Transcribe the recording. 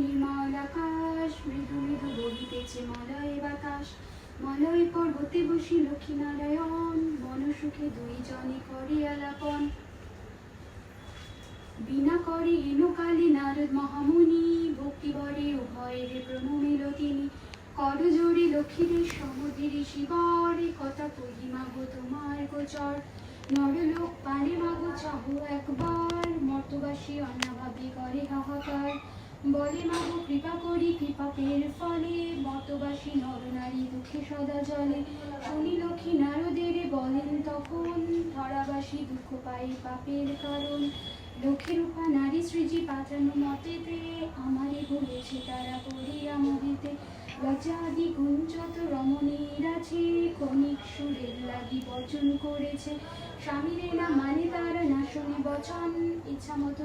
নির্মল আকাশ, মৃদু মৃদু বহিতেছে মলয় বাতাস। মলয় পর্বতে বসি লক্ষ্মীনারায়ণ, মনসুখে দুইজনে করে আলাপন। বিনা করে হেনুকালী নারদ মহামুনি, ভক্তিবরে উভয়ের প্রণমিল তিনি। করজোড়ে লক্ষ্মীদের সমুদ্রের শিবরে, কথা কহি মাগো তোমার গোচর। নরলোক পানে মাগো চাহো একবার, মর্তবাসী অন্নাভাবে করে হাহাকার। বলে মাগো কৃপা করি কৃপাপের ফলে, মর্তবাসী নরনারী দুঃখে সদা জলে। শুনি লক্ষ্মী নারদের বলেন তখন, ধরাবাসী দুঃখ পাই পাপের কারণ। লক্ষ্মীরূপা নারী সৃজি পাঠানো মতেতে, আমারে বলেছে তারা করিয়া মোহিতে। লজ্জাদি গুঞ্জত রমণীর আছে, ক্ষণিক সুরের লাগি বর্জন করেছে। স্বামীরে না মানে তারা না শোনে বচন, ইচ্ছা মতো